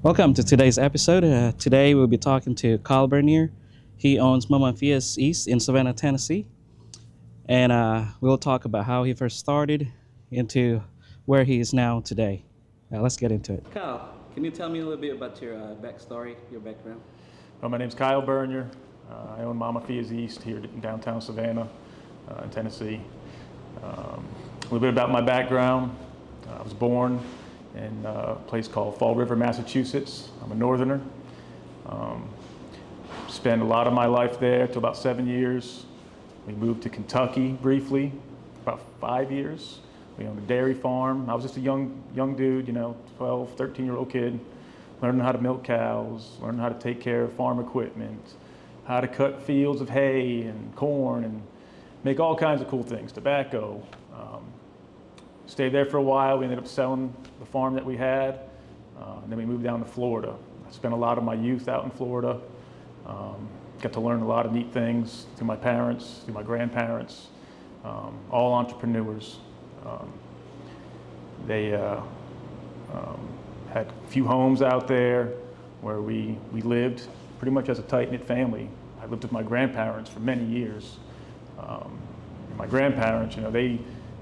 Welcome to today's episode. Today we'll be talking to Kyle Bernier. He owns Ma Ma Fias East in Savannah, Tennessee, and we'll talk about how he first started into where he is now today. Let's get into it. Kyle, can you tell me a little bit about your backstory, your background? My name's Kyle Bernier. I own Ma Ma Fias East here in downtown Savannah, in Tennessee. A little bit about my background. I was born in a place called Fall River, Massachusetts. I'm a northerner. Um, Spent a lot of my life there till about 7 years. We moved to Kentucky briefly, about 5 years. We owned a dairy farm. I was just a young dude, 12, 13-year-old kid, learning how to milk cows, learning how to take care of farm equipment, how to cut fields of hay and corn and make all kinds of cool things, tobacco. Stayed there for a while. We ended up selling the farm that we had, and then we moved down to Florida. I spent a lot of my youth out in Florida. Got to learn a lot of neat things through my parents, through my grandparents, all entrepreneurs. They had a few homes out there where we lived pretty much as a tight-knit family. I lived with my grandparents for many years. My grandparents,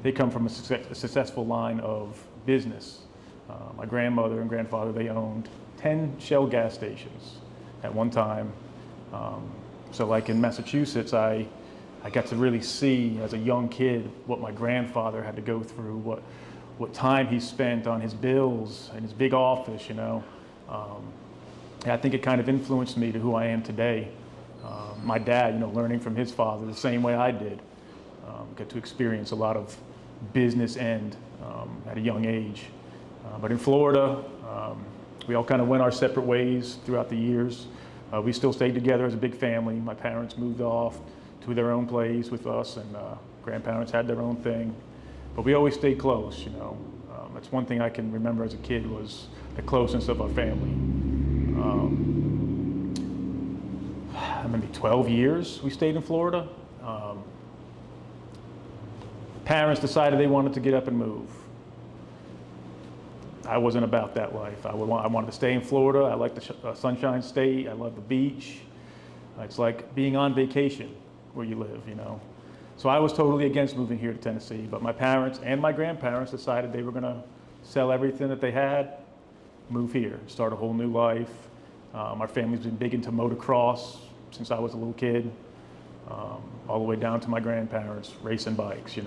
they come from a successful line of business. My grandmother and grandfather, they owned 10 Shell gas stations at one time. So like in Massachusetts, I got to really see as a young kid what my grandfather had to go through, what time he spent on his bills in his big office, And I think it kind of influenced me to who I am today. My dad, learning from his father the same way I did. Got to experience a lot of business end at a young age. But in Florida, we all kind of went our separate ways throughout the years. We still stayed together as a big family. My parents moved off to their own place with us, and grandparents had their own thing. But we always stayed close, That's one thing I can remember as a kid was the closeness of our family. Maybe 12 years we stayed in Florida. Parents decided they wanted to get up and move. I wasn't about that life. I wanted to stay in Florida. I like the Sunshine State. I love the beach. It's like being on vacation where you live, So I was totally against moving here to Tennessee, but my parents and my grandparents decided they were going to sell everything that they had, move here, start a whole new life. Our family's been big into motocross since I was a little kid, all the way down to my grandparents racing bikes,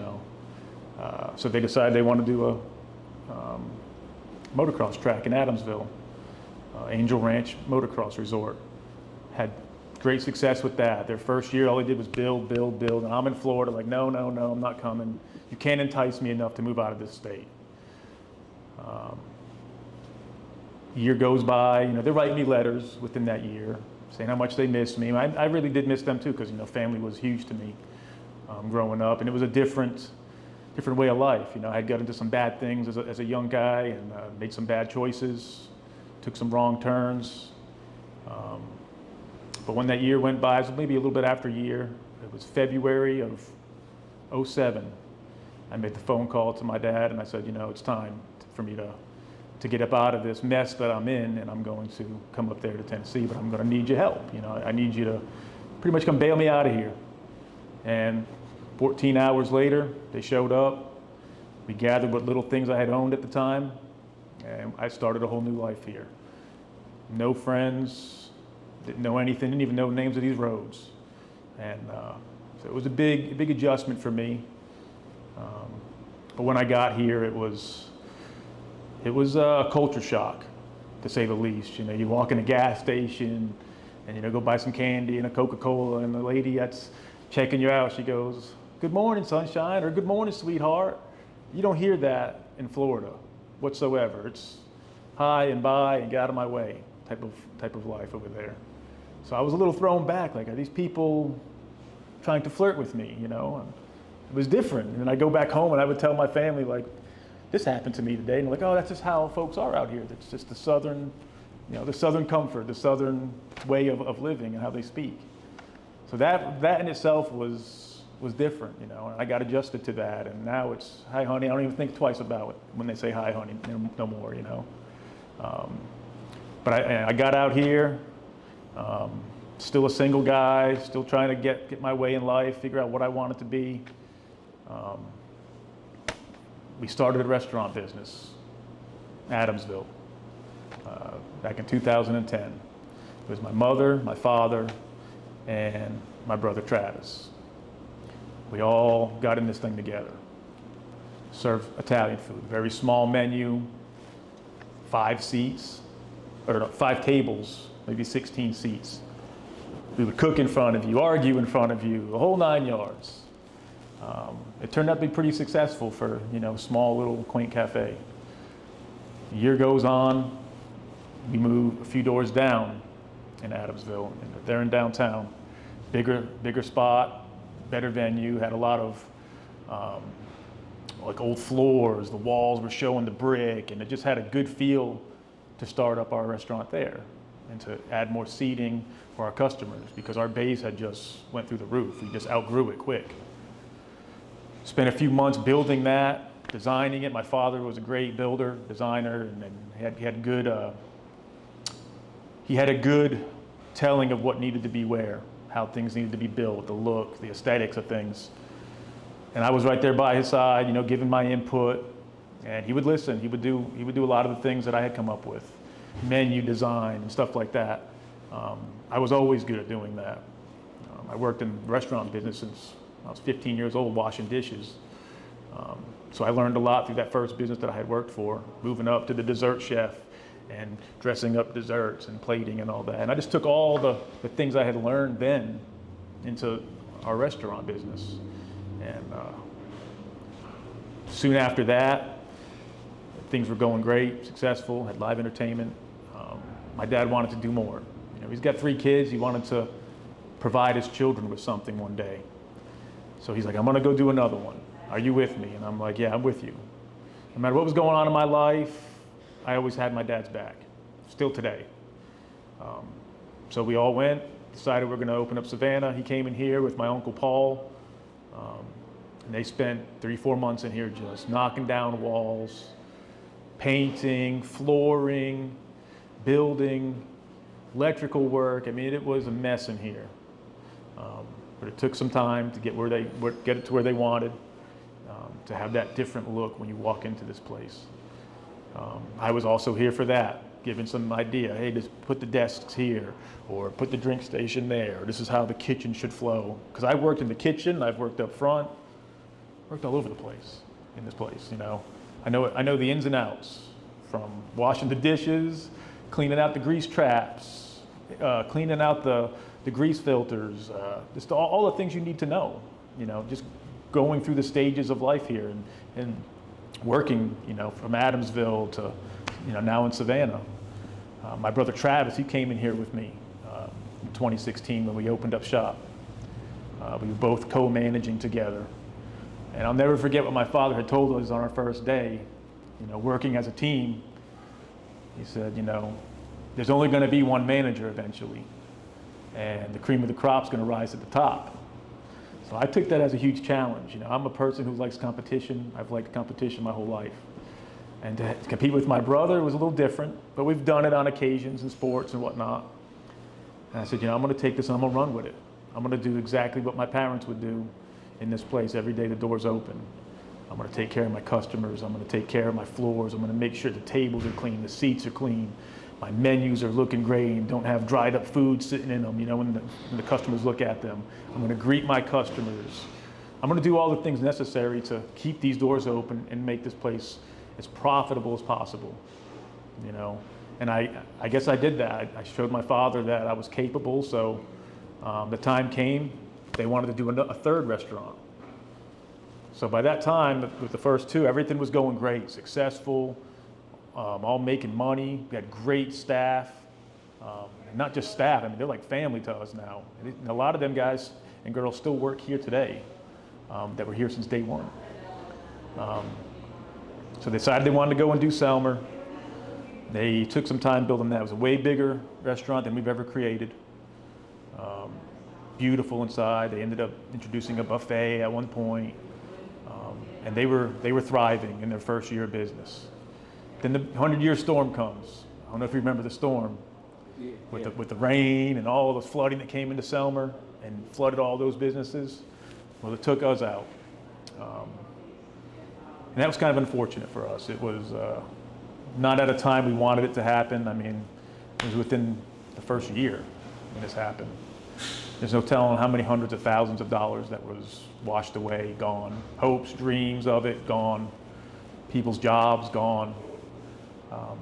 So they decided they wanted to do a motocross track in Adamsville, Angel Ranch Motocross Resort. Had great success with that. Their first year, all they did was build. And I'm in Florida, like, no, I'm not coming. You can't entice me enough to move out of this state. Year goes by, they're writing me letters within that year, saying how much they miss me. I really did miss them too, because, family was huge to me growing up. And it was a different way of life. I had got into some bad things as a young guy and made some bad choices, took some wrong turns. But when that year went by, it was maybe a little bit after a year, it was February of '07. I made the phone call to my dad and I said, it's time for me to get up out of this mess that I'm in, and I'm going to come up there to Tennessee, but I'm going to need your help. I need you to pretty much come bail me out of here. And 14 hours later, they showed up. We gathered what little things I had owned at the time, and I started a whole new life here. No friends, didn't know anything, didn't even know the names of these roads. And so it was a big adjustment for me. But when I got here, it was a culture shock, to say the least. You walk in a gas station and, go buy some candy and a Coca-Cola, and the lady that's checking you out, she goes, "Good morning, sunshine," or "Good morning, sweetheart." You don't hear that in Florida whatsoever. It's hi and bye and get out of my way type of life over there. So I was a little thrown back, like, are these people trying to flirt with me, And it was different. And I go back home and I would tell my family, like, this happened to me today. And they're like, oh, that's just how folks are out here. It's just the southern comfort, the southern way of living and how they speak. So that in itself was different, and I got adjusted to that. And now it's, hi, honey. I don't even think twice about it when they say hi, honey, no more, But I got out here, still a single guy, still trying to get my way in life, figure out what I wanted to be. We started a restaurant business, Adamsville, back in 2010. It was my mother, my father, and my brother Travis. We all got in this thing together. Served Italian food, very small menu, 5 seats, or no, 5 tables, maybe 16 seats. We would cook in front of you, argue in front of you, the whole 9 yards. It turned out to be pretty successful for, a small little quaint cafe. The year goes on, we move a few doors down in Adamsville, and they're in downtown. Bigger spot, better venue, had a lot of like old floors, the walls were showing the brick, and it just had a good feel to start up our restaurant there and to add more seating for our customers because our base had just went through the roof. We just outgrew it quick. Spent a few months building that, designing it. My father was a great builder, designer, and he had a good telling of what needed to be where, how things needed to be built, the look, the aesthetics of things. And I was right there by his side, giving my input, and he would listen. He would do a lot of the things that I had come up with, menu design and stuff like that. I was always good at doing that. I worked in the restaurant business since I was 15 years old, washing dishes. So I learned a lot through that first business that I had worked for, moving up to the dessert chef and dressing up desserts and plating and all that. And I just took all the things I had learned then into our restaurant business. And soon after that, things were going great, successful, had live entertainment. My dad wanted to do more. He's got 3 kids. He wanted to provide his children with something one day. So he's like, I'm gonna go do another one. Are you with me? And I'm like, yeah, I'm with you. No matter what was going on in my life, I always had my dad's back, still today. So we all went, decided we're gonna open up Savannah. He came in here with my Uncle Paul, and they spent 3-4 months in here just knocking down walls, painting, flooring, building, electrical work. I mean, it was a mess in here. But it took some time to get it to where they wanted, to have that different look when you walk into this place. I was also here for that, giving some idea. Hey, just put the desks here, or put the drink station there. This is how the kitchen should flow. Because I worked in the kitchen, I've worked up front, worked all over the place in this place. I know the ins and outs, from washing the dishes, cleaning out the grease traps, cleaning out the grease filters, just all the things you need to know, just going through the stages of life here and working, from Adamsville to, now in Savannah. My brother Travis, he came in here with me in 2016 when we opened up shop. We were both co-managing together. And I'll never forget what my father had told us on our first day, working as a team. He said, there's only going to be one manager eventually, and the cream of the crop's going to rise at the top. So I took that as a huge challenge. I'm a person who likes competition. I've liked competition my whole life. And to compete with my brother was a little different, but we've done it on occasions in sports and whatnot. And I said, I'm going to take this and I'm going to run with it. I'm going to do exactly what my parents would do in this place every day the door's open. I'm going to take care of my customers. I'm going to take care of my floors. I'm going to make sure the tables are clean, the seats are clean, my menus are looking great and don't have dried up food sitting in them, when the customers look at them. I'm going to greet my customers. I'm going to do all the things necessary to keep these doors open and make this place as profitable as possible, And I guess I did that. I showed my father that I was capable, so the time came, they wanted to do a 3rd restaurant. So by that time, with the first 2, everything was going great, successful, all making money. We had great staff, not just staff. I mean, they're like family to us now. And a lot of them guys and girls still work here today that were here since day one. So they decided they wanted to go and do Selmer. They took some time building that. It was a way bigger restaurant than we've ever created. Beautiful inside. They ended up introducing a buffet at one point. And they were thriving in their first year of business. Then the 100-year storm comes. I don't know if you remember the storm with the rain and all the flooding that came into Selmer and flooded all those businesses. Well, it took us out. And that was kind of unfortunate for us. It was not at a time we wanted it to happen. I mean, it was within the first year when this happened. There's no telling how many hundreds of thousands of dollars that was washed away, gone. Hopes, dreams of it, gone. People's jobs, gone.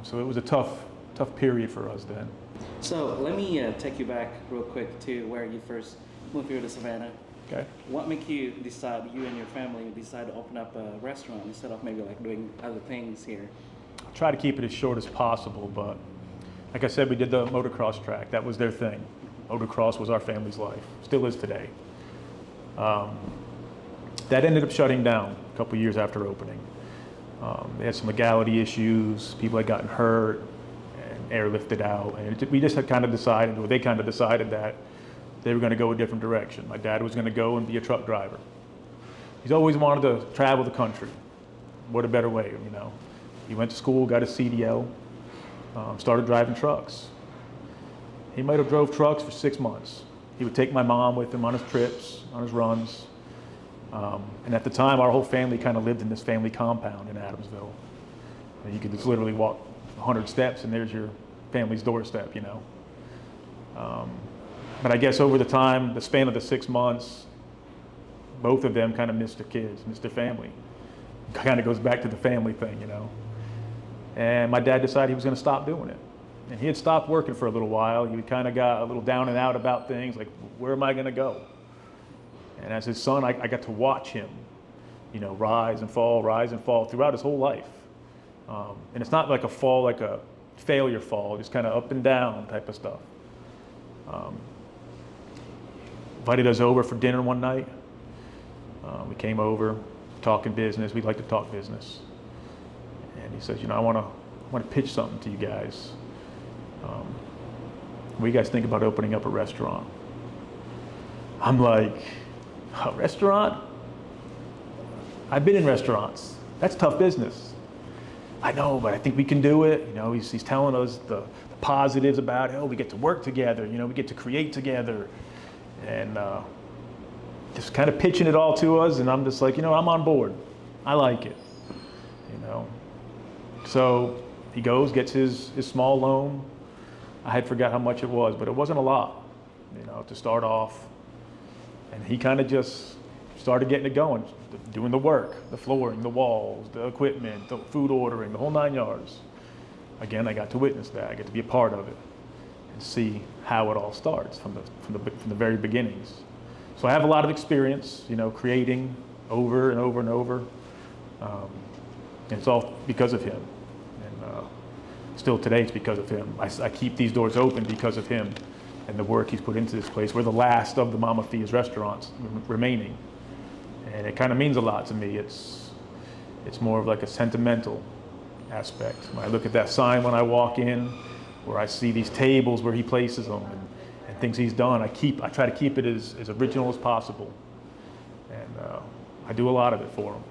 So it was a tough period for us then. So let me take you back real quick to where you first moved here to Savannah. Okay. What made you decide, you and your family decide to open up a restaurant instead of maybe like doing other things here? I try to keep it as short as possible, but like I said, we did the motocross track. That was their thing. Motocross was our family's life, still is today. That ended up shutting down a couple years after opening. They had some legality issues, people had gotten hurt, and airlifted out. And we just had kind of decided, or they kind of decided that they were going to go a different direction. My dad was going to go and be a truck driver. He's always wanted to travel the country. What a better way, you know. He went to school, got his CDL, started driving trucks. He might have drove trucks for 6 months. He would take my mom with him on his trips, on his runs. And at the time, our whole family kind of lived in this family compound in Adamsville. And you could just literally walk 100 steps and there's your family's doorstep, you know. But I guess over the span of the 6 months, both of them kind of missed their kids, missed their family. Kind of goes back to the family thing, you know. And my dad decided he was going to stop doing it. And he had stopped working for a little while. He kind of got a little down and out about things, like, where am I going to go? And as his son, I got to watch him, you know, rise and fall throughout his whole life. And it's not like a fall, like a failure fall, just kind of up and down type of stuff. Invited us over for dinner one night. We came over, talking business. We'd like to talk business. And he says, you know, I want to pitch something to you guys. What do you guys think about opening up a restaurant? I'm like, a restaurant? I've been in restaurants. That's tough business. I know, but I think we can do it. You know, he's telling us the positives about, oh, we get to work together. You know, we get to create together. And just kind of pitching it all to us. And I'm just like, you know, I'm on board. I like it. You know. So he goes, gets his small loan. I had forgot how much it was, but it wasn't a lot, you know, to start off. And he kind of just started getting it going, doing the work, the flooring, the walls, the equipment, the food ordering, the whole 9 yards. Again, I got to witness that. I get to be a part of it and see how it all starts from the very beginnings. So I have a lot of experience, you know, creating over and over and over. And it's all because of him. And still today, it's because of him. I keep these doors open because of him and the work he's put into this place. We're the last of the Ma Ma Fias restaurants remaining. And it kind of means a lot to me. It's more of like a sentimental aspect. When I look at that sign when I walk in, where I see these tables where he places them and things he's done, I try to keep it as original as possible. And I do a lot of it for him.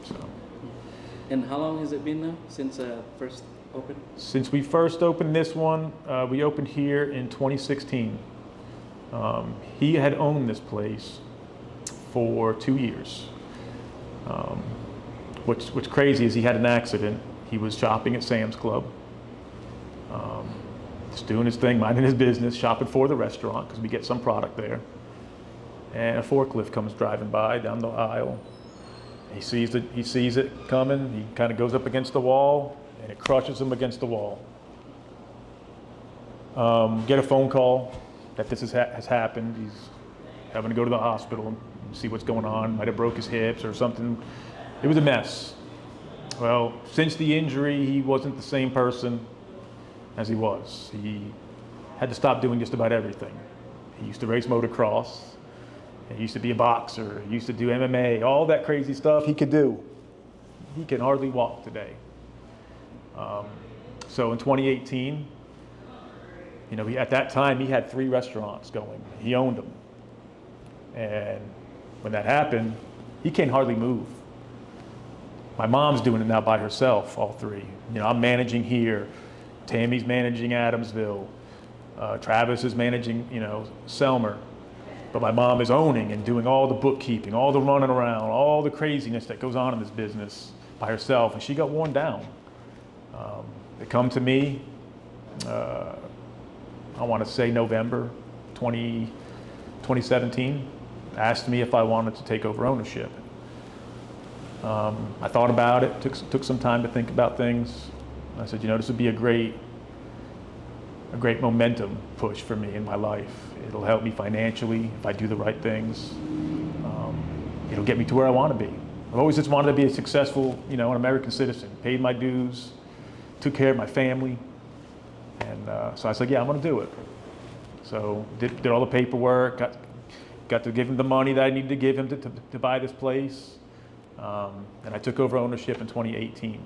So. And how long has it been now since first opened? Since we first opened this one, we opened here in 2016. He had owned this place for 2 years. What's crazy is he had an accident. He was shopping at Sam's Club, just doing his thing, minding his business, shopping for the restaurant because we get some product there. And a forklift comes driving by down the aisle. He sees it coming. He kind of goes up against the wall, and it crushes him against the wall. Get a phone call that this has happened. He's having to go to the hospital and see what's going on. Might have broke his hips or something. It was a mess. Well, since the injury, he wasn't the same person as he was. He had to stop doing just about everything. He used to race motocross. He used to be a boxer. He used to do MMA. All that crazy stuff he could do. He can hardly walk today. So in 2018, you know, at that time, he had 3 restaurants going. He owned them. And when that happened, he can't hardly move. My mom's doing it now by herself, all 3. You know, I'm managing here, Tammy's managing Adamsville. Travis is managing, Selmer. But my mom is owning and doing all the bookkeeping, all the running around, all the craziness that goes on in this business by herself. And she got worn down. They come to me, I want to say November 2017, asked me if I wanted to take over ownership. I thought about it, took some time to think about things. I said, this would be a great momentum push for me in my life. It'll help me financially if I do the right things. It'll get me to where I want to be. I've always just wanted to be a successful, an American citizen, paid my dues, took care of my family. And so I said, yeah, I'm going to do it. So did all the paperwork, got to give him the money that I needed to give him to buy this place. And I took over ownership in 2018.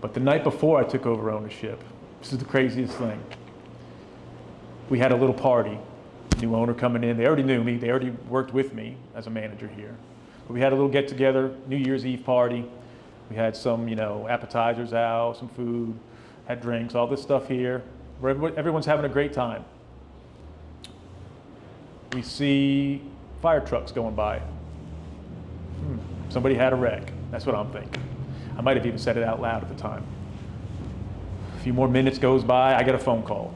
But the night before I took over ownership, this is the craziest thing. We had a little party, new owner coming in. They already knew me. They already worked with me as a manager here. But we had a little get together, New Year's Eve party. We had some, appetizers out, some food, had drinks, all this stuff here. Where everyone's having a great time. We see fire trucks going by. Somebody had a wreck. That's what I'm thinking. I might have even said it out loud at the time. A few more minutes goes by, I get a phone call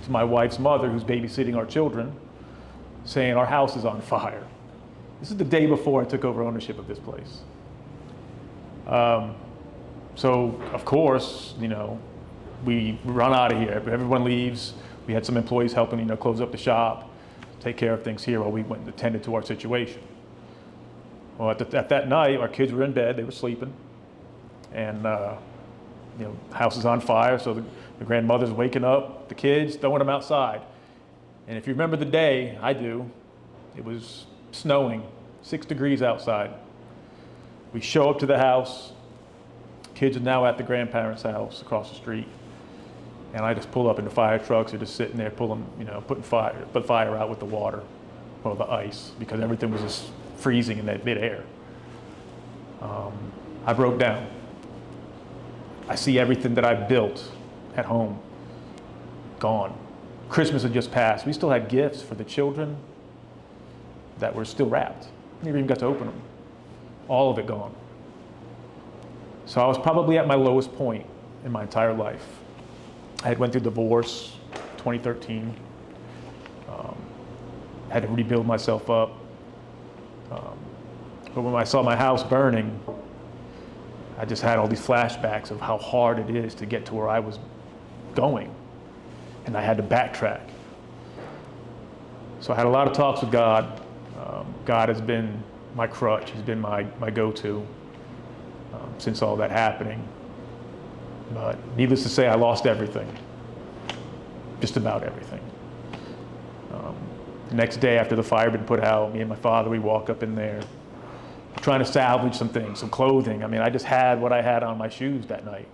to my wife's mother, who's babysitting our children, saying our house is on fire. This is the day before I took over ownership of this place. So of course, we run out of here. Everyone leaves. We had some employees helping, close up the shop, take care of things here while we went and attended to our situation. Well, at that night, our kids were in bed. They were sleeping, and house is on fire. So the grandmother's waking up the kids, throwing them outside. And if you remember the day, I do. It was snowing, 6 degrees outside. We show up to the house. Kids are now at the grandparents' house across the street. And I just pull up in the fire trucks. They're just sitting there putting fire out with the water or the ice, because everything was just freezing in that midair. I broke down. I see everything that I built at home gone. Christmas had just passed. We still had gifts for the children that were still wrapped. I never even got to open them. All of it gone. So I was probably at my lowest point in my entire life. I had went through divorce, 2013. Had to rebuild myself up. But when I saw my house burning, I just had all these flashbacks of how hard it is to get to where I was going. And I had to backtrack. So I had a lot of talks with God. God has been my crutch. He's been my go-to since all that happening. But needless to say, I lost everything. Just about everything. The next day after the fire had been put out, me and my father, we walk up in there trying to salvage some things, some clothing. I mean, I just had what I had on my shoes that night.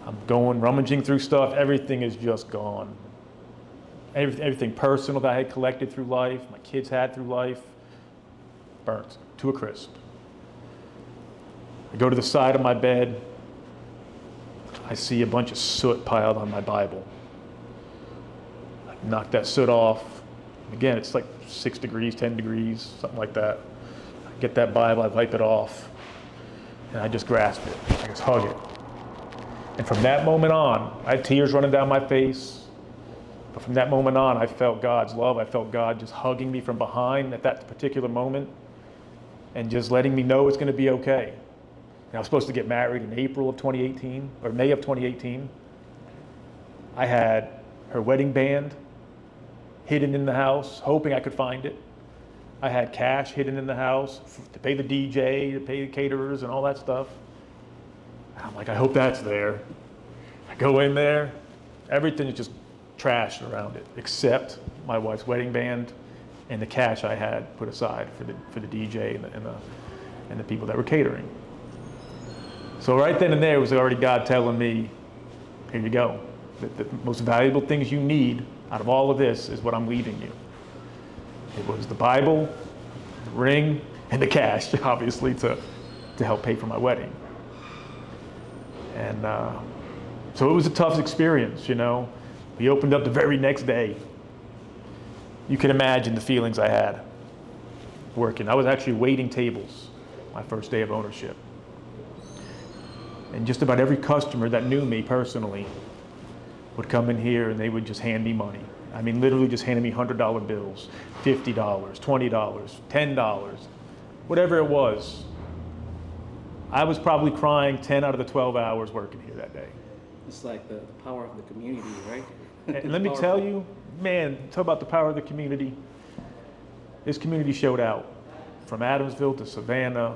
I'm going, rummaging through stuff. Everything is just gone. Everything personal that I had collected through life, my kids had through life, burnt to a crisp. I go to the side of my bed. I see a bunch of soot piled on my Bible. I knock that soot off. Again, it's like 6 degrees, 10 degrees, something like that. I get that Bible, I wipe it off, and I just grasp it. I just hug it. And from that moment on, I had tears running down my face. But from that moment on, I felt God's love. I felt God just hugging me from behind at that particular moment and just letting me know it's going to be okay. And I was supposed to get married in April of 2018, or May of 2018. I had her wedding band hidden in the house, hoping I could find it. I had cash hidden in the house to pay the DJ, to pay the caterers and all that stuff. And I'm like, I hope that's there. I go in there, everything is just trashed around it, except my wife's wedding band and the cash I had put aside for the DJ and the people that were catering. So right then and there was already God telling me, here you go. The most valuable things you need out of all of this is what I'm leaving you. It was the Bible, the ring, and the cash, obviously, to help pay for my wedding. And so it was a tough experience, you know. We opened up the very next day. You can imagine the feelings I had working. I was actually waiting tables my first day of ownership. And just about every customer that knew me personally would come in here and they would just hand me money. I mean, literally just handing me $100 bills, $50, $20, $10, whatever it was. I was probably crying 10 out of the 12 hours working here that day. It's like the power of the community, right? And let me tell you, man, talk about the power of the community. This community showed out. From Adamsville to Savannah,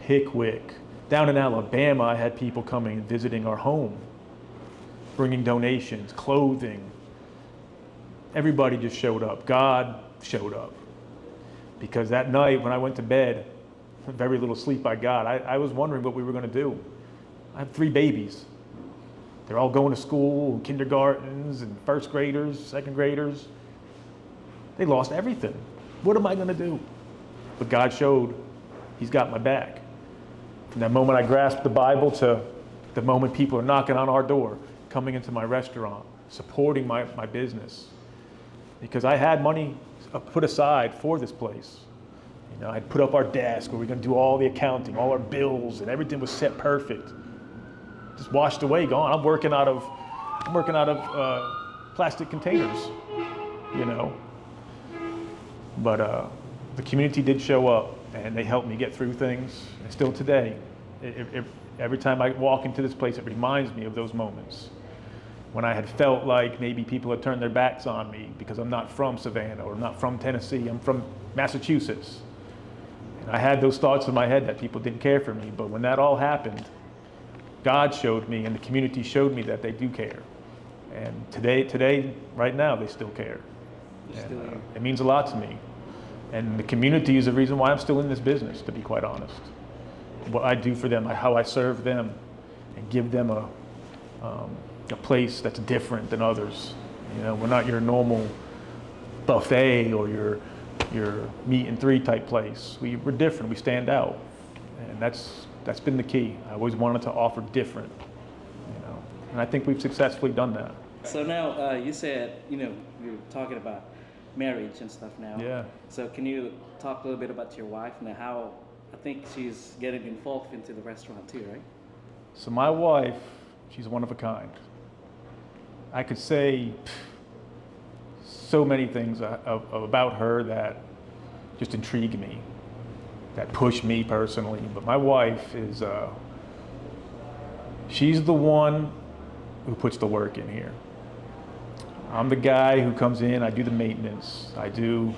Hickwick, down in Alabama, I had people coming and visiting our home, bringing donations, clothing. Everybody just showed up. God showed up. Because that night when I went to bed, very little sleep I got, I was wondering what we were going to do. I have 3 babies. They're all going to school, kindergartens, and first graders, second graders. They lost everything. What am I going to do? But God showed He's got my back. From that moment I grasped the Bible to the moment people are knocking on our door, coming into my restaurant, supporting my business. Because I had money put aside for this place. You know, I'd put up our desk where we're going to do all the accounting, all our bills, and everything was set perfect. Just washed away, gone. I'm working out of plastic containers, you know. But the community did show up, and they helped me get through things. And still today, every time I walk into this place, it reminds me of those moments when I had felt like maybe people had turned their backs on me because I'm not from Savannah or I'm not from Tennessee. I'm from Massachusetts. And I had those thoughts in my head that people didn't care for me. But when that all happened, God showed me and the community showed me that they do care. And today, right now, they still care. And, it means a lot to me. And the community is the reason why I'm still in this business, to be quite honest. What I do for them, how I serve them, and give them a place that's different than others. You know, we're not your normal buffet or your meat and 3 type place. We're different. We stand out, and that's been the key. I always wanted to offer different, you know, and I think we've successfully done that. So now you said, you know, you're talking about marriage and stuff now. Yeah. So can you talk a little bit about your wife and how I think she's getting involved into the restaurant too, right? So my wife, she's one of a kind. I could say so many things about her that just intrigue me, that push me personally. But my wife is, she's the one who puts the work in here. I'm the guy who comes in, I do the maintenance, I do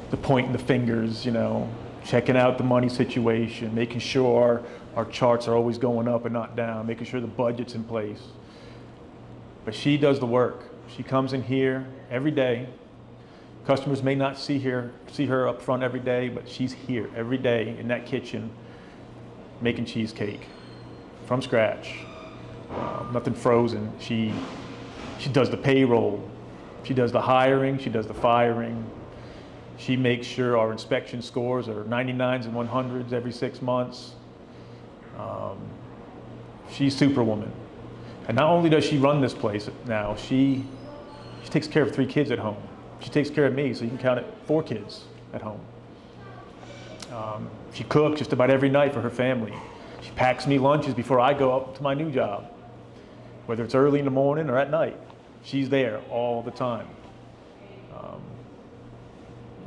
the pointing the fingers, you know, checking out the money situation, making sure our charts are always going up and not down, making sure the budget's in place. But she does the work. She comes in here every day. Customers may not see her up front every day, but she's here every day in that kitchen making cheesecake from scratch. Nothing frozen. She does the payroll. She does the hiring. She does the firing. She makes sure our inspection scores are 99s and 100s every 6 months. She's Superwoman. And not only does she run this place now, she takes care of 3 kids at home. She takes care of me, so you can count it 4 kids at home. She cooks just about every night for her family. She packs me lunches before I go up to my new job, whether it's early in the morning or at night. She's there all the time.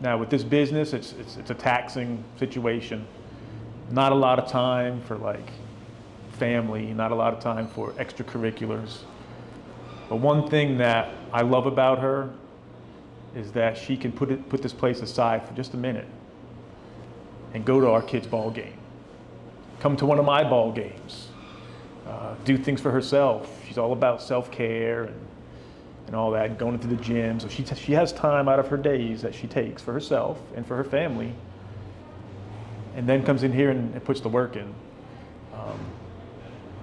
Now with this business, it's a taxing situation. Not a lot of time for like family, not a lot of time for extracurriculars. But one thing that I love about her is that she can put this place aside for just a minute and go to our kids' ball game, come to one of my ball games, do things for herself. She's all about self-care and all that, going into the gym. So she has time out of her days that she takes for herself and for her family, and then comes in here and puts the work in.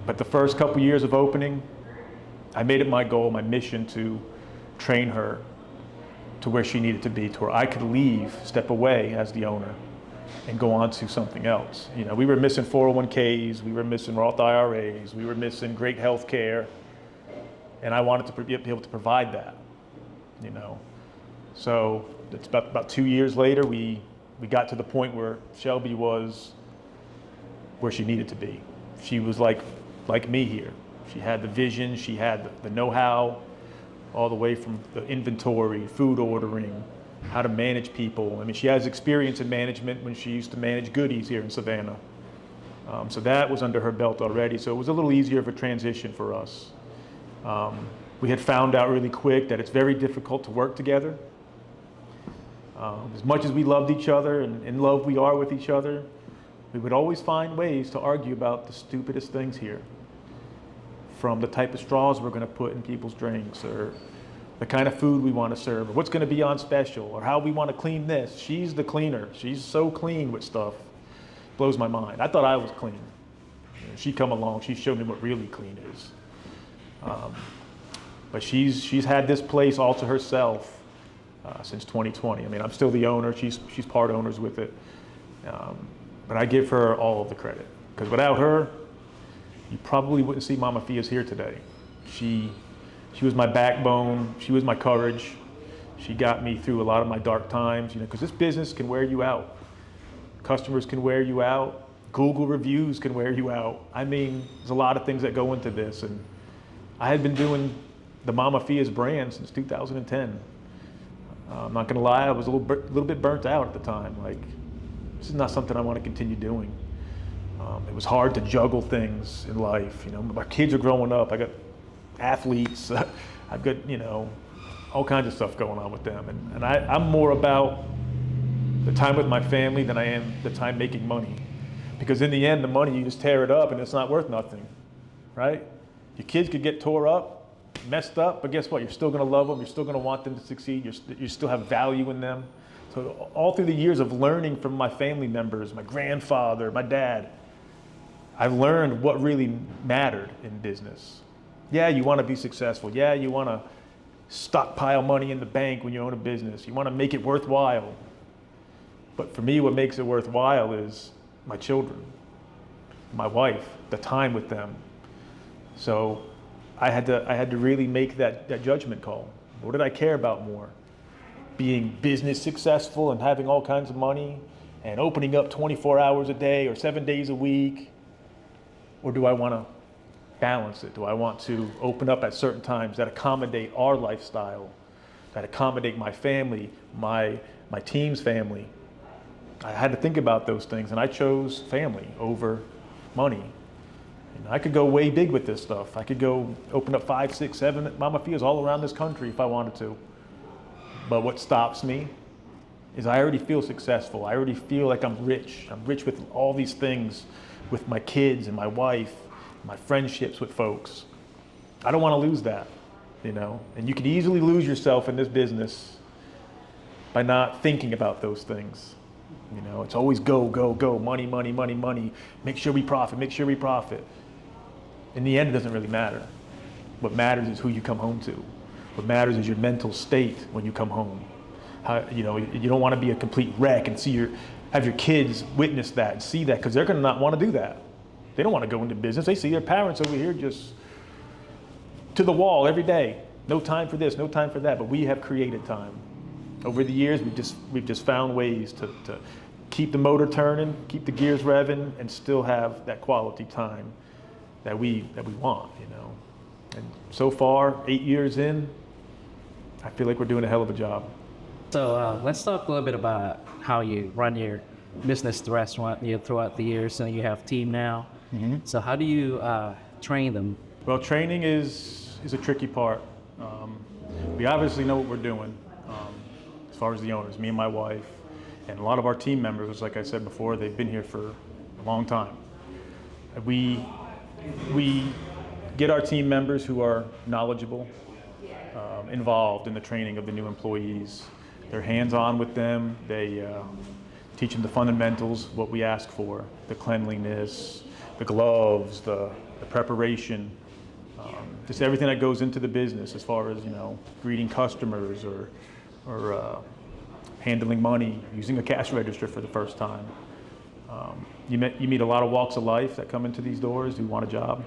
But the first couple years of opening, I made it my goal, my mission to train her to where she needed to be, to where I could leave, step away as the owner, and go on to something else. You know, we were missing 401ks, we were missing Roth IRAs, we were missing great health care, and I wanted to be able to provide that, you know. So it's about 2 years later, we got to the point where Shelby was where she needed to be. She was like me here. She had the vision, she had the know-how, all the way from the inventory, food ordering, how to manage people. I mean, she has experience in management when she used to manage goodies here in Savannah. So that was under her belt already. So it was a little easier of a transition for us. We had found out really quick that it's very difficult to work together. As much as we loved each other and in love we are with each other, we would always find ways to argue about the stupidest things here. From the type of straws we're going to put in people's drinks, or the kind of food we want to serve, or what's going to be on special, or how we want to clean this. She's the cleaner. She's so clean with stuff. Blows my mind. I thought I was clean. You know, she come along, she showed me what really clean is. But she's had this place all to herself since 2020. I mean, I'm still the owner. She's part owners with it. But I give her all of the credit, because without her, you probably wouldn't see Ma Ma Fias here today. She was my backbone. She was my courage. She got me through a lot of my dark times, you know, because this business can wear you out. Customers can wear you out. Google reviews can wear you out. I mean, there's a lot of things that go into this. And I had been doing the Ma Ma Fias brand since 2010. I'm not gonna lie, I was a little bit burnt out at the time. Like, this is not something I want to continue doing. It was hard to juggle things in life. You know, my kids are growing up. I got athletes. I've got, you know, all kinds of stuff going on with them. And I'm more about the time with my family than I am the time making money. Because in the end, the money, you just tear it up and it's not worth nothing, right? Your kids could get tore up, messed up, but guess what? You're still gonna love them. You're still gonna want them to succeed. You still have value in them. So all through the years of learning from my family members, my grandfather, my dad, I've learned what really mattered in business. Yeah, you want to be successful. Yeah, you want to stockpile money in the bank when you own a business. You want to make it worthwhile. But for me, what makes it worthwhile is my children, my wife, the time with them. So I had to really make that judgment call. What did I care about more? Being business successful and having all kinds of money and opening up 24 hours a day or 7 days a week? Or do I want to balance it? Do I want to open up at certain times that accommodate our lifestyle, that accommodate my family, my team's family? I had to think about those things, and I chose family over money. And I could go way big with this stuff. I could go open up 5, 6, 7 Ma Ma Fias all around this country if I wanted to. But what stops me is I already feel successful. I already feel like I'm rich. I'm rich with all these things, with my kids and my wife, my friendships with folks. I don't want to lose that, you know? And you can easily lose yourself in this business by not thinking about those things. You know, it's always go, go, go, money, money, money, money. Make sure we profit, make sure we profit. In the end, it doesn't really matter. What matters is who you come home to. What matters is your mental state when you come home. You know, you don't want to be a complete wreck and have your kids witness that and see that, because they're going to not want to do that. They don't want to go into business. They see their parents over here just to the wall every day. No time for this, no time for that. But we have created time. Over the years, we've just found ways to keep the motor turning, keep the gears revving, and still have that quality time that we want, you know. And so far, 8 years in, I feel like we're doing a hell of a job. So let's talk a little bit about how you run your business, the restaurant, throughout the years. So you have a team now. Mm-hmm. So how do you train them? Well, training is a tricky part. We obviously know what we're doing as far as the owners, me and my wife, and a lot of our team members, like I said before, they've been here for a long time. We get our team members who are knowledgeable, involved in the training of the new employees. They're hands-on with them. They teach them the fundamentals, what we ask for, the cleanliness, the gloves, the preparation, just everything that goes into the business as far as, you know, greeting customers or handling money, using a cash register for the first time. You meet a lot of walks of life that come into these doors who want a job.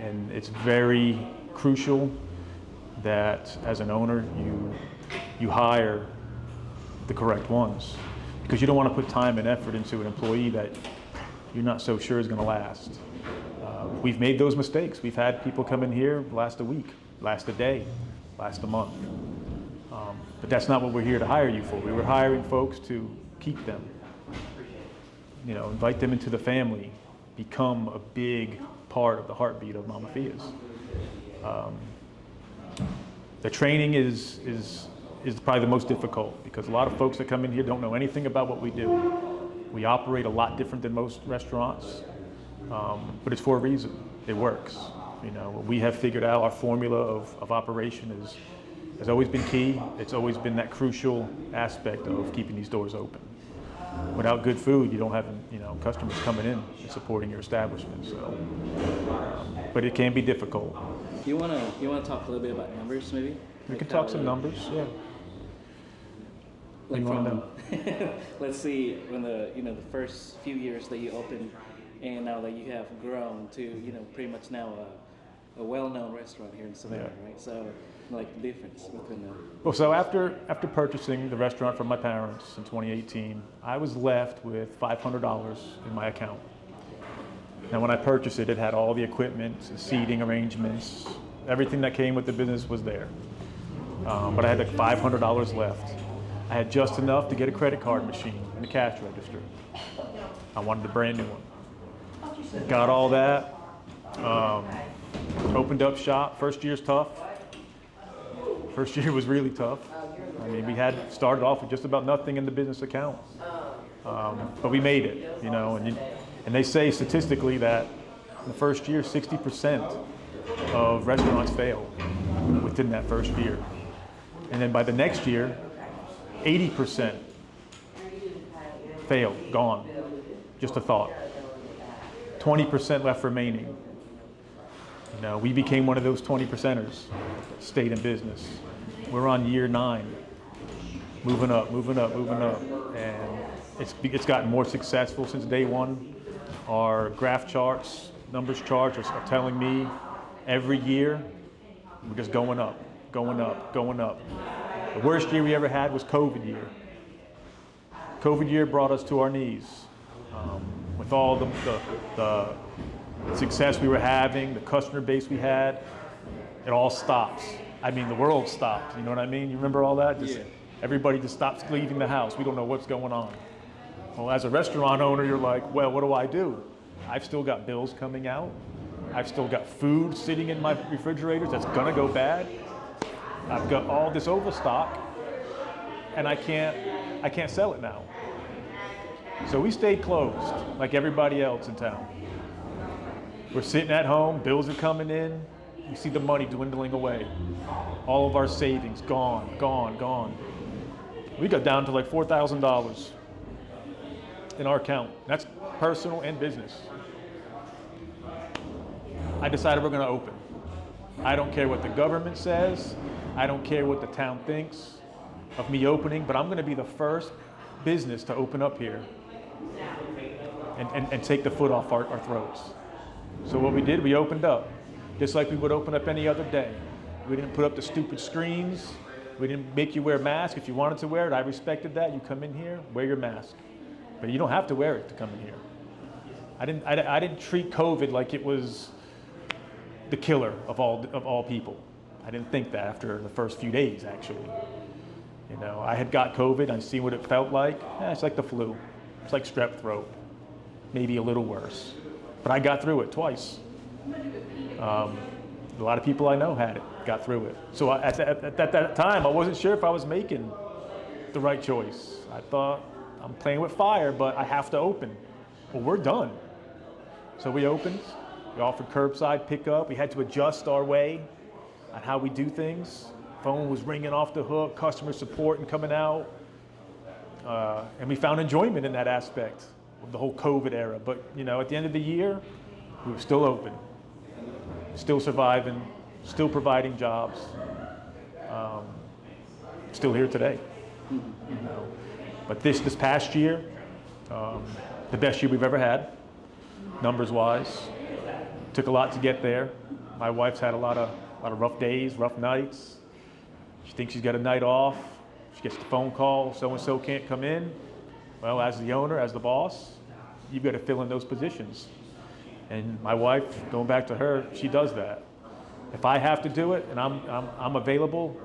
And it's very crucial that as an owner, you hire the correct ones, because you don't want to put time and effort into an employee that you're not so sure is going to last. We've made those mistakes. We've had people come in here last a week, last a day, last a month. But that's not what we're here to hire you for. We were hiring folks to keep them, invite them into the family, become a big part of the heartbeat of Ma Ma Fias. The training is probably the most difficult, because a lot of folks that come in here don't know anything about what we do. We operate a lot different than most restaurants, but it's for a reason. It works. We have figured out our formula of operation has always been key. It's always been that crucial aspect of keeping these doors open. Without good food, you don't have customers coming in and supporting your establishment. So, but it can be difficult. You wanna talk a little bit about numbers, maybe? We can talk some numbers, yeah. Like from, let's see, when the first few years that you opened, and now that you have grown to pretty much now a well-known restaurant here in Savannah, Yeah. right? So, like the difference between the. Well, so after purchasing the restaurant from my parents in 2018, I was left with $500 in my account. And when I purchased it, it had all the equipment, the seating arrangements, everything that came with the business was there. But I had like $500 left. I had just enough to get a credit card machine and a cash register. I wanted a brand new one. Got all that. Opened up shop. First year's tough. First year was really tough. I mean, we had started off with just about nothing in the business account. But we made it, and they say statistically that in the first year, 60% of restaurants fail within that first year. And then by the next year, 80% fail, gone, just a thought. 20% left remaining. We became one of those 20%ers, stayed in business. We're on year 9, moving up, and it's gotten more successful since day one. Our graph charts, numbers charts are telling me every year we're just going up. The worst year we ever had was COVID year. COVID year brought us to our knees. With all the success we were having, the customer base we had, it all stops. I mean, the world stopped, you know what I mean? You remember all that? Everybody just stops leaving the house. We don't know what's going on. Well, as a restaurant owner, you're like, well, what do? I've still got bills coming out. I've still got food sitting in my refrigerators that's gonna go bad. I've got all this overstock, and I can't sell it now. So we stayed closed, like everybody else in town. We're sitting at home, bills are coming in, you see the money dwindling away. All of our savings, gone. We got down to like $4,000 in our account. That's personal and business. I decided we're gonna open. I don't care what the government says. I don't care what the town thinks of me opening, but I'm gonna be the first business to open up here and take the foot off our throats. So what we did, we opened up, just like we would open up any other day. We didn't put up the stupid screens. We didn't make you wear a mask. If you wanted to wear it, I respected that. You come in here, wear your mask. But you don't have to wear it to come in here. I didn't treat COVID like it was the killer of all people. I didn't think that after the first few days, actually. I had got COVID. I'd seen what it felt like. It's like the flu. It's like strep throat, maybe a little worse. But I got through it twice. A lot of people I know had it, got through it. So at that time, I wasn't sure if I was making the right choice. I thought, I'm playing with fire, but I have to open. Well, we're done. So we opened. We offered curbside pickup. We had to adjust our way on how we do things. Phone was ringing off the hook, customer support and coming out. And we found enjoyment in that aspect of the whole COVID era. But, at the end of the year, we were still open, still surviving, still providing jobs, still here today. You know, but this past year, the best year we've ever had, numbers wise. Took a lot to get there. My wife's had a lot of rough days, rough nights. She thinks she's got a night off. She gets the phone call, so and so can't come in. Well, as the owner, as the boss, you've got to fill in those positions. And my wife, going back to her, she does that. If I have to do it and I'm available,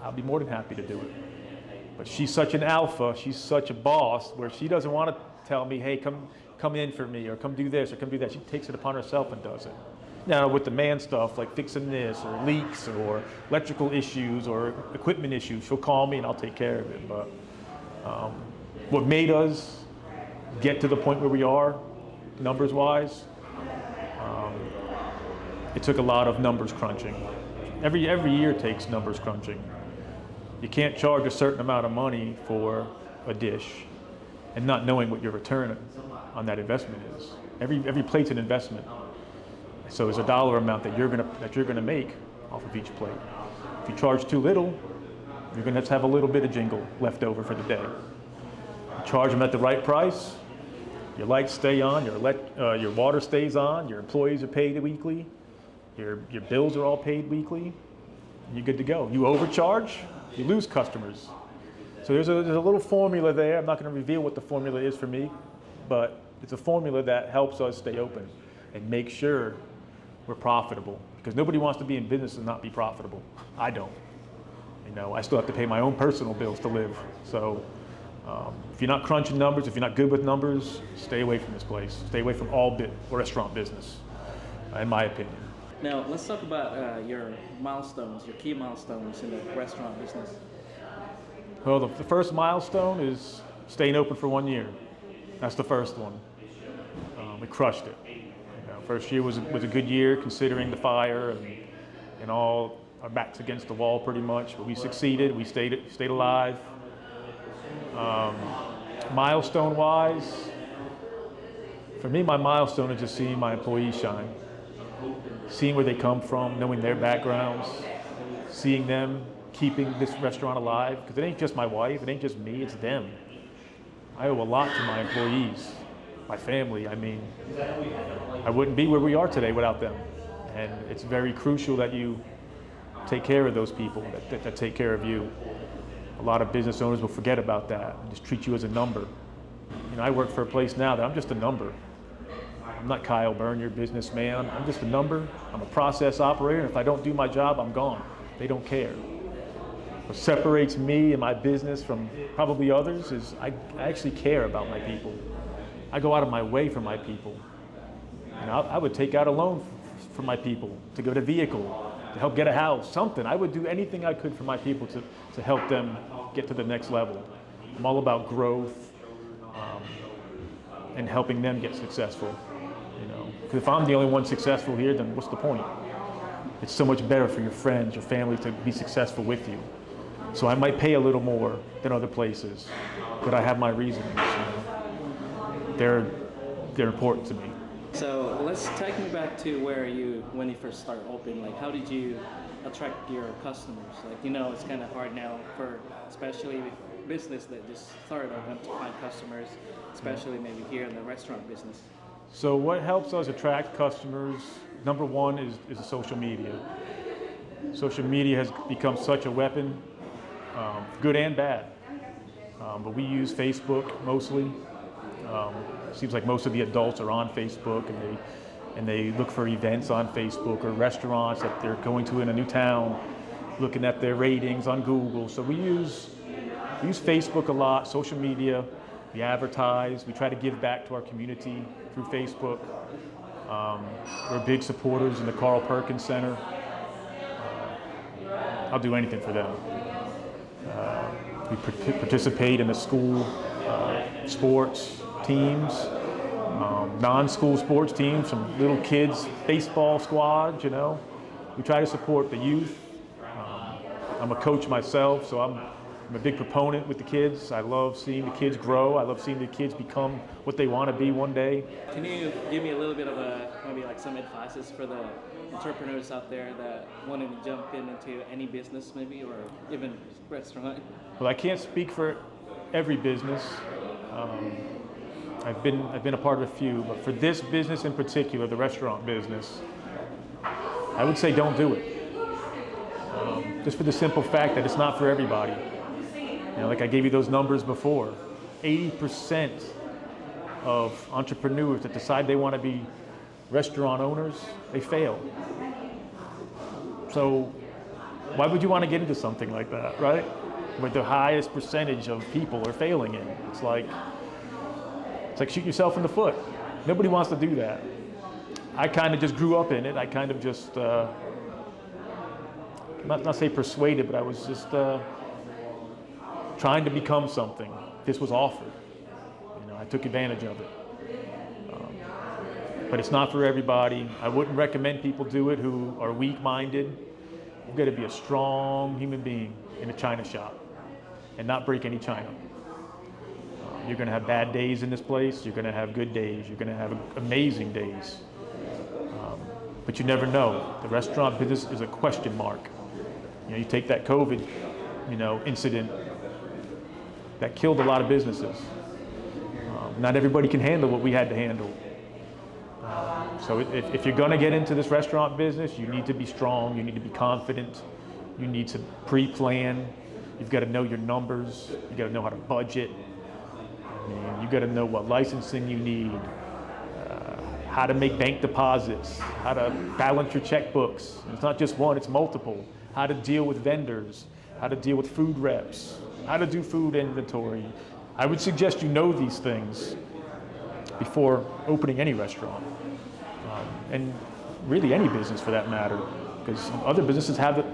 I'll be more than happy to do it. But she's such an alpha, she's such a boss, where she doesn't want to tell me, hey, come in for me, or come do this, or come do that. She takes it upon herself and does it. Now, with the man stuff, like fixing this, or leaks, or electrical issues, or equipment issues, she'll call me and I'll take care of it. But what made us get to the point where we are, numbers-wise, it took a lot of numbers crunching. Every year takes numbers crunching. You can't charge a certain amount of money for a dish and not knowing what your return on that investment is. Every plate's an investment. So there's a dollar amount that you're gonna make off of each plate. If you charge too little, you're gonna have a little bit of jingle left over for the day. You charge them at the right price, your lights stay on, your water stays on, your employees are paid weekly, your bills are all paid weekly, and you're good to go. You overcharge, you lose customers. So there's a little formula there. I'm not going to reveal what the formula is for me, but it's a formula that helps us stay open and make sure we're profitable. Because nobody wants to be in business and not be profitable. I don't. You know, I still have to pay my own personal bills to live. So if you're not crunching numbers, if you're not good with numbers, stay away from this place. Stay away from all restaurant business, in my opinion. Now, let's talk about your milestones, your key milestones in the restaurant business. Well, the first milestone is staying open for 1 year. That's the first one. We crushed it. You know, first year was a good year considering the fire and all our backs against the wall pretty much. But we succeeded. We stayed alive. Milestone-wise, for me, my milestone is just seeing my employees shine. Seeing where they come from, knowing their backgrounds, seeing them keeping this restaurant alive. Because it ain't just my wife, it ain't just me, it's them. I owe a lot to my employees, my family. I mean, I wouldn't be where we are today without them. And it's very crucial that you take care of those people that take care of you. A lot of business owners will forget about that and just treat you as a number. You know, I work for a place now that I'm just a number. I'm not Kyle Byrne, your businessman. I'm just a number. I'm a process operator, and if I don't do my job, I'm gone. They don't care. What separates me and my business from probably others is I actually care about my people. I go out of my way for my people. And I would take out a loan for my people, to go to vehicle, to help get a house, something. I would do anything I could for my people to help them get to the next level. I'm all about growth and helping them get successful. You know, because if I'm the only one successful here, then what's the point? It's so much better for your friends, your family to be successful with you. So I might pay a little more than other places, but I have my reasons. You know? They're important to me. So let's take me back to when you first started open. Like, how did you attract your customers? Like, you know, it's kind of hard now for especially business that just started open to find customers, especially maybe here in the restaurant business. So what helps us attract customers, number one, is the social media. Social media has become such a weapon, good and bad. But we use Facebook mostly. It seems like most of the adults are on Facebook, and they look for events on Facebook, or restaurants that they're going to in a new town, looking at their ratings on Google. So we use Facebook a lot, social media. We advertise. We try to give back to our community through Facebook. We're big supporters in the Carl Perkins Center. I'll do anything for them. We participate in the school sports teams, non-school sports teams, some little kids baseball squads, you know. We try to support the youth. I'm a coach myself, so I'm I'm a big proponent with the kids. I love seeing the kids grow. I love seeing the kids become what they want to be one day. Can you give me a little bit of maybe like some advices for the entrepreneurs out there that wanted to jump into any business maybe, or even restaurant? Well, I can't speak for every business. I've been a part of a few, but for this business in particular, the restaurant business, I would say don't do it. Just for the simple fact that it's not for everybody. Like I gave you those numbers before, 80% of entrepreneurs that decide they want to be restaurant owners, they fail. So why would you want to get into something like that, right? Where the highest percentage of people are failing in. It's like shoot yourself in the foot. Nobody wants to do that. I kind of just grew up in it. I kind of just, not say persuaded, but I was just trying to become something. This was offered. I took advantage of it. But it's not for everybody. I wouldn't recommend people do it who are weak-minded. You've got to be a strong human being in a china shop and not break any china. You're going to have bad days in this place. You're going to have good days. You're going to have amazing days. But you never know. The restaurant business is a question mark. You take that COVID, incident that killed a lot of businesses. Not everybody can handle what we had to handle. So if you're going to get into this restaurant business, you need to be strong. You need to be confident. You need to pre-plan. You've got to know your numbers. You got to know how to budget. You got to know what licensing you need, how to make bank deposits, how to balance your checkbooks. It's not just one, it's multiple. How to deal with vendors, how to deal with food reps, how to do food inventory. I would suggest you know these things before opening any restaurant, and really any business for that matter, because other businesses have,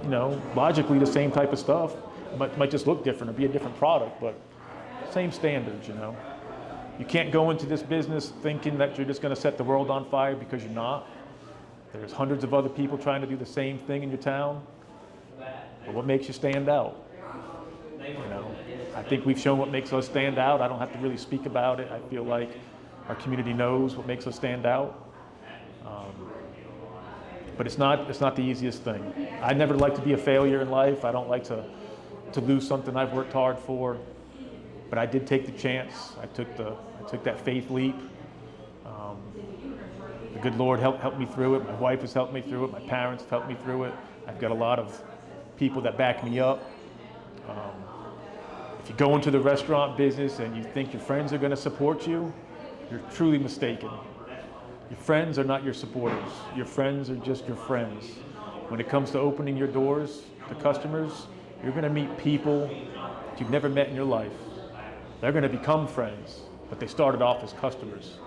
logically the same type of stuff. Might just look different or be a different product, but same standards, You can't go into this business thinking that you're just going to set the world on fire, because you're not. There's hundreds of other people trying to do the same thing in your town. But what makes you stand out? I think we've shown what makes us stand out. I don't have to really speak about it. I feel like our community knows what makes us stand out. But it's not the easiest thing. I never like to be a failure in life. I don't like to lose something I've worked hard for. But I did take the chance. I took that faith leap. The good Lord helped me through it. My wife has helped me through it. My parents have helped me through it. I've got a lot of people that back me up. If you go into the restaurant business and you think your friends are going to support you, you're truly mistaken. Your friends are not your supporters. Your friends are just your friends. When it comes to opening your doors to customers, you're going to meet people you've never met in your life. They're going to become friends, but they started off as customers.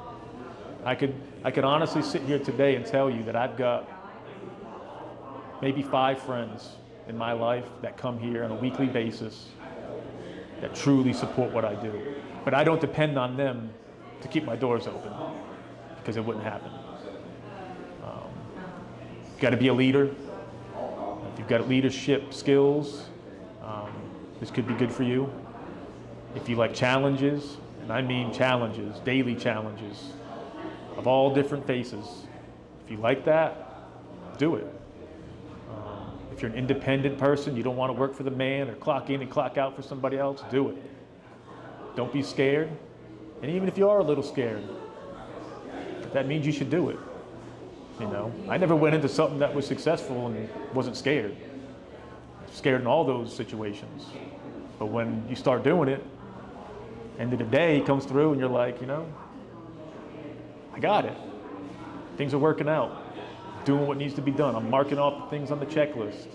I could honestly sit here today and tell you that I've got maybe 5 friends in my life that come here on a weekly basis that truly support what I do. But I don't depend on them to keep my doors open, because it wouldn't happen. You've got to be a leader. If you've got leadership skills, this could be good for you. If you like challenges, and I mean challenges, daily challenges of all different faces, if you like that, do it. If you're an independent person, you don't want to work for the man or clock in and clock out for somebody else, do it. Don't be scared. And even if you are a little scared, that means you should do it. I never went into something that was successful and wasn't scared. Scared in all those situations. But when you start doing it, end of the day comes through and you're like, I got it. Things are working out. Doing what needs to be done. I'm marking off the things on the checklist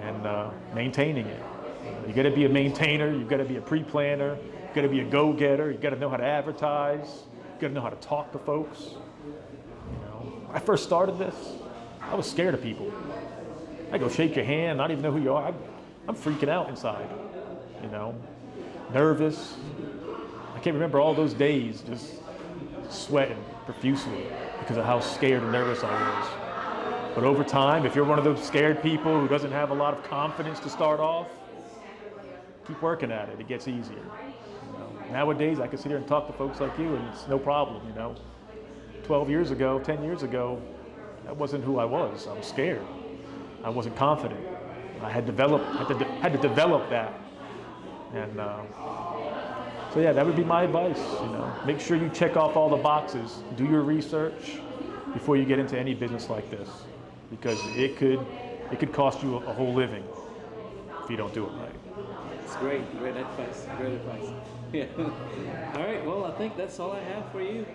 and maintaining it. You got to be a maintainer. You've got to be a pre-planner. You've got to be a go-getter. You've got to know how to advertise. You've got to know how to talk to folks. When I first started this, I was scared of people. I go shake your hand, not even know who you are. I'm freaking out inside. Nervous. I can't remember all those days just sweating profusely because of how scared and nervous I was. But over time, if you're one of those scared people who doesn't have a lot of confidence to start off, keep working at it. It gets easier. You know? Nowadays, I can sit here and talk to folks like you, and it's no problem. 12 years ago, 10 years ago, that wasn't who I was. I was scared. I wasn't confident. I had to develop that. And so yeah, that would be my advice. Make sure you check off all the boxes. Do your research before you get into any business like this, because it could cost you a whole living if you don't do it right. It's great advice. Great advice. Yeah. All right. Well, I think that's all I have for you.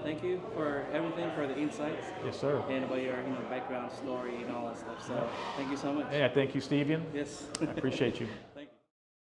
Thank you for everything, for the insights. Yes, sir. And about your background story and all that stuff. So thank you so much. Yeah, thank you, Steven. Yes. I appreciate you.